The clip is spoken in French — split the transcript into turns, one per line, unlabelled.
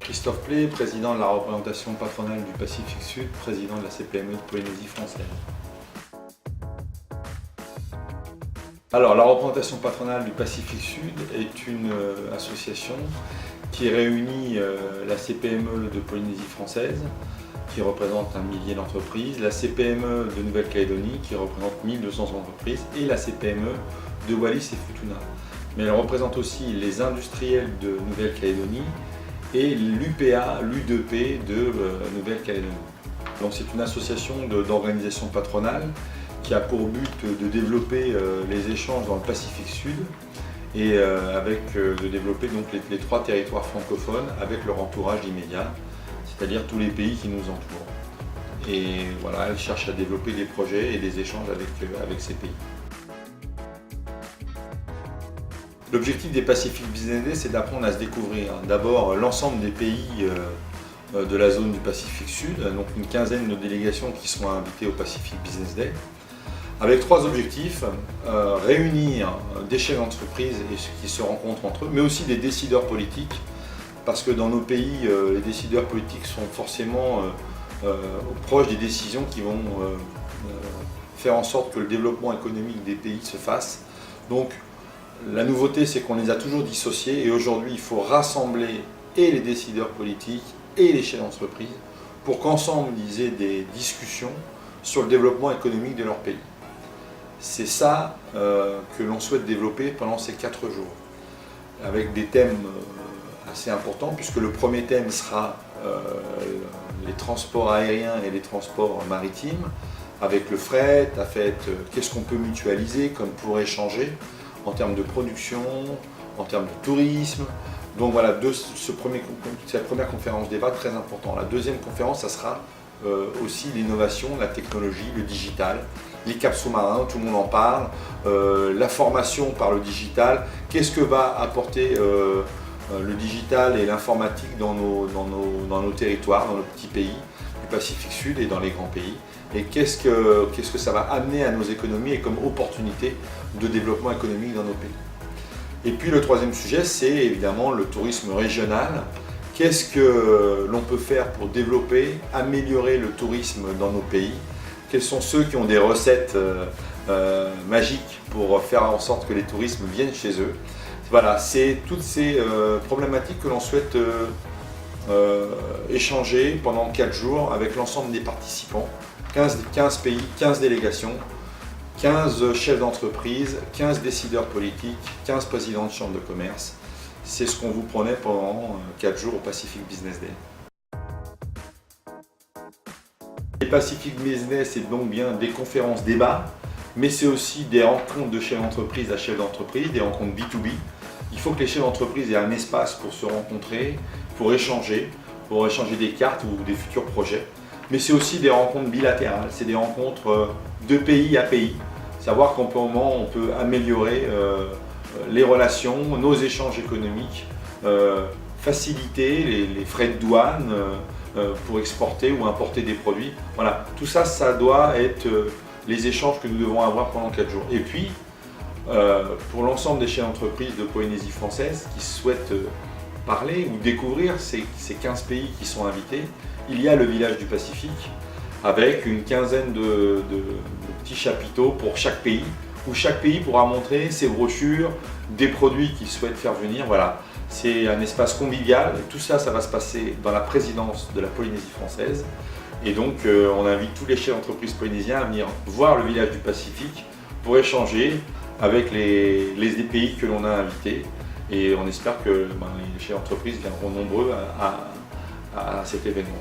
Christophe Plé, président de la représentation patronale du Pacifique Sud, président de la CPME de Polynésie française. Alors, la représentation patronale du Pacifique Sud est une association qui réunit la CPME de Polynésie française, qui représente 1 millier d'entreprises, la CPME de Nouvelle-Calédonie, qui représente 1200 entreprises, et la CPME de Wallis et Futuna. Mais elle représente aussi les industriels de Nouvelle-Calédonie et l'UPA, l'U2P de Nouvelle-Calédonie. Donc c'est une association d'organisation patronale qui a pour but de développer les échanges dans le Pacifique Sud et de développer donc les 3 territoires francophones avec leur entourage immédiat, c'est-à-dire tous les pays qui nous entourent. Et voilà, elle cherche à développer des projets et des échanges avec ces pays. L'objectif des Pacific Business Day, c'est d'apprendre à se découvrir. D'abord, l'ensemble des pays de la zone du Pacifique Sud, donc une quinzaine de délégations qui sont invitées au Pacific Business Day, avec 3 objectifs: réunir des chefs d'entreprise et ceux qui se rencontrent entre eux, mais aussi des décideurs politiques, parce que dans nos pays, les décideurs politiques sont forcément proches des décisions qui vont faire en sorte que le développement économique des pays se fasse. Donc, la nouveauté, c'est qu'on les a toujours dissociés et aujourd'hui, il faut rassembler et les décideurs politiques et les chefs d'entreprise pour qu'ensemble, ils aient des discussions sur le développement économique de leur pays. C'est ça que l'on souhaite développer pendant ces 4 jours, avec des thèmes assez importants, puisque le premier thème sera les transports aériens et les transports maritimes, avec le fret, qu'est-ce qu'on peut mutualiser comme pour échanger en termes de production, en termes de tourisme. Donc voilà, cette première conférence débat très important. La deuxième conférence, ça sera aussi l'innovation, la technologie, le digital, les caps sous-marins, tout le monde en parle, la formation par le digital, qu'est-ce que va apporter le digital et l'informatique dans nos territoires, dans nos petits pays du Pacifique Sud et dans les grands pays, et qu'est-ce que ça va amener à nos économies et comme opportunité de développement économique dans nos pays. Et puis le troisième sujet, c'est évidemment le tourisme régional. Qu'est-ce que l'on peut faire pour développer, améliorer le tourisme dans nos pays? Quels sont ceux qui ont des recettes magiques pour faire en sorte que les touristes viennent chez eux? Voilà, c'est toutes ces problématiques que l'on souhaite échanger pendant 4 jours avec l'ensemble des participants, 15 pays, 15 délégations, 15 chefs d'entreprise, 15 décideurs politiques, 15 présidents de chambres de commerce. C'est ce qu'on vous promet pendant 4 jours au Pacific Business Day. Les Pacific Business Day, c'est donc bien des conférences débats, mais c'est aussi des rencontres de chefs d'entreprise à chefs d'entreprise, des rencontres B2B. Il faut que les chefs d'entreprise aient un espace pour se rencontrer, pour échanger des cartes ou des futurs projets. Mais c'est aussi des rencontres bilatérales, c'est des rencontres de pays à pays. Savoir qu'en ce moment, on peut améliorer les relations, nos échanges économiques, faciliter les frais de douane pour exporter ou importer des produits. Voilà, tout ça, ça doit être les échanges que nous devons avoir pendant 4 jours. Et puis, pour l'ensemble des chefs d'entreprise de Polynésie française qui souhaitent parler ou découvrir ces 15 pays qui sont invités, il y a le village du Pacifique avec une quinzaine de petits chapiteaux pour chaque pays, où chaque pays pourra montrer ses brochures, des produits qu'il souhaite faire venir. Voilà, c'est un espace convivial. Tout ça, ça va se passer dans la présidence de la Polynésie française. Et donc, on invite tous les chefs d'entreprise polynésiens à venir voir le village du Pacifique pour échanger avec les pays que l'on a invités. Et on espère que les chefs d'entreprise viendront nombreux à cet événement.